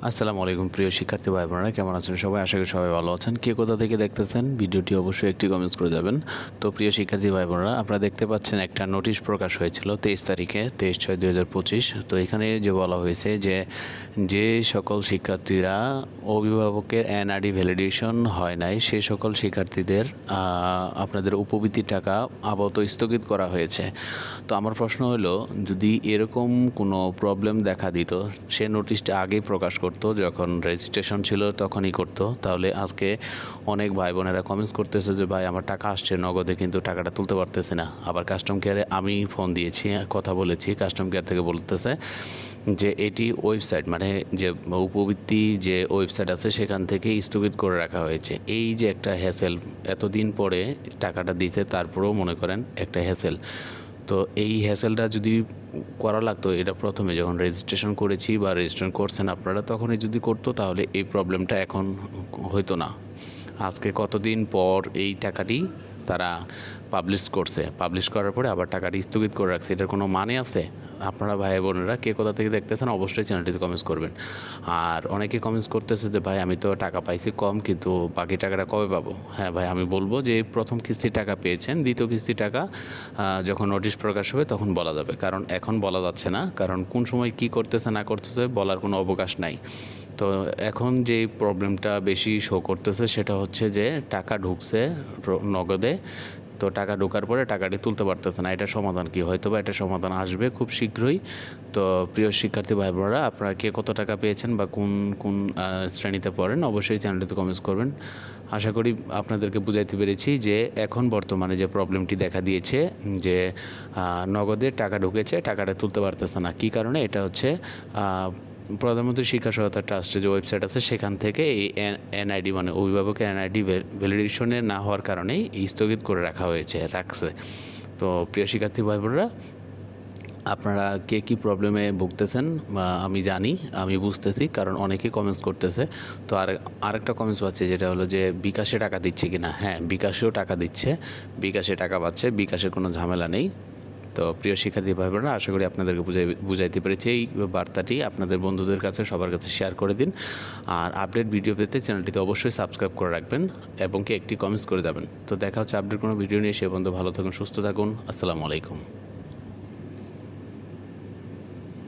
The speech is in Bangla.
আসসালামু আলাইকুম প্রিয় শিক্ষার্থী ভাই বোনেরা, কেমন আছেন সবাই? আশা করি সবাই ভালো আছেন। কে কোথা থেকে দেখতেছেন ভিডিওটি অবশ্যই একটি কমেন্টস করে যাবেন। তো প্রিয় শিক্ষার্থী ভাই বোনেরা, আপনারা দেখতে পাচ্ছেন একটা নোটিশ প্রকাশ হয়েছিল 23 তারিখে 23/6/2025। তো এখানে যে বলা হয়েছে যে সকল শিক্ষার্থীরা অভিভাবকের এনআরডি ভ্যালিডেশন হয় নাই সে সকল শিক্ষার্থীদের আপনাদের উপবৃত্তির টাকা আপাতত স্থগিত করা হয়েছে। তো আমার প্রশ্ন হলো, যদি এরকম কোনো প্রবলেম দেখা দিত সে নোটিশটা আগেই প্রকাশ করতো, যখন রেজিস্ট্রেশন ছিল তখনই করতো, তাহলে আজকে অনেক ভাই বোনেরা কমেন্টস করতেছে যে ভাই আমার টাকা আসছে নগদে কিন্তু টাকাটা তুলতে পারতেছে না। আবার কাস্টম কেয়ারে আমি ফোন দিয়েছি, কথা বলেছি, কাস্টম কেয়ার থেকে বলতেছে যে এটি ওয়েবসাইট মানে যে উপবৃত্তি যে ওয়েবসাইট আছে সেখান থেকে স্থগিত করে রাখা হয়েছে। এই যে একটা হ্যাসেল, এতদিন পরে টাকাটা দিতে তারপরেও মনে করেন একটা হ্যাসেল। তো এই হ্যাসেলটা যদি করা লাগতো, এটা প্রথমে যখন রেজিস্ট্রেশন করেছি বা রেজিস্ট্রেশন করছেন আপনারা তখনই যদি করতো তাহলে এই প্রবলেমটা এখন হইতো না। আজকে কতদিন পর এই টাকাটি তারা পাবলিশ করার পরে আবার টাকাটি স্থগিত করে রাখছে, এটার কোনো মানে আছে? আপনারা ভাই বোনেরা কে কোথা থেকে দেখতেছেন অবশ্যই চ্যানেলটিতে কমেন্টস করবেন। আর অনেকে কমেন্টস করতেছে যে ভাই আমি তো টাকা পাইছি কম, কিন্তু বাকি টাকাটা কবে পাবো? হ্যাঁ ভাই, আমি বলবো যে প্রথম কিস্তির টাকা পেয়েছেন, দ্বিতীয় কিস্তির টাকা যখন নোটিশ প্রকাশ হবে তখন বলা যাবে, কারণ এখন বলা যাচ্ছে না, কারণ কোন সময় কি করতেছে না করতেছে বলার কোনো অবকাশ নাই। তো এখন যে প্রবলেমটা বেশি শো করতেছে সেটা হচ্ছে যে টাকা ঢুকছে নগদে, তো টাকা ঢোকার পরে টাকাটি তুলতে পারতেছে না। এটা সমাধান কি? হয়তো বা এটা সমাধান আসবে খুব শীঘ্রই। তো প্রিয় শিক্ষার্থী ভাই বোনেরা, আপনারা কে কত টাকা পেয়েছেন বা কোন কোন শ্রেণীতে পড়েন অবশ্যই চ্যানেলটিতে কমেন্টস করবেন। আশা করি আপনাদেরকে বুঝাইতে পেরেছি যে এখন বর্তমানে যে প্রবলেমটি দেখা দিয়েছে যে নগদে টাকা ঢুকেছে, টাকাটা তুলতে পারতেছে না। কী কারণে? এটা হচ্ছে প্রধানমন্ত্রী শিক্ষা সহায়তা ট্রাস্টের যে ওয়েবসাইট আছে সেখান থেকে এই এনআইডি মানে অভিভাবকের এনআইডি ভ্যালিডেশনে না হওয়ার কারণেই স্থগিত করে রাখছে। তো প্রিয় শিক্ষার্থী ভাই বোনেরা, আপনারা কে কী প্রবলেমে ভুগতেছেন আমি জানি, আমি বুঝতেছি, কারণ অনেকেই কমেন্টস করতেছে। তো আরেকটা কমেন্টস পাচ্ছি যেটা হলো যে বিকাশে টাকা দিচ্ছে কি না। হ্যাঁ, বিকাশেও টাকা দিচ্ছে, বিকাশে টাকা পাচ্ছে, বিকাশের কোনো ঝামেলা নেই। তো প্রিয় শিক্ষার্থী ভাই বোনেরা, আশা করি আপনাদেরকে বুঝাইতে পেরেছি। এই বার্তাটি আপনাদের বন্ধুদের কাছে সবার কাছে শেয়ার করে দিন। আর আপডেট ভিডিও পেতে চ্যানেলটিতে অবশ্যই সাবস্ক্রাইব করে রাখবেন এবং একটি কমেন্টস করে যাবেন। তো দেখা হচ্ছে আপডেট কোনো ভিডিও নিয়ে। সে পর্যন্ত ভালো থাকুন, সুস্থ থাকুন। আসসালামু আলাইকুম।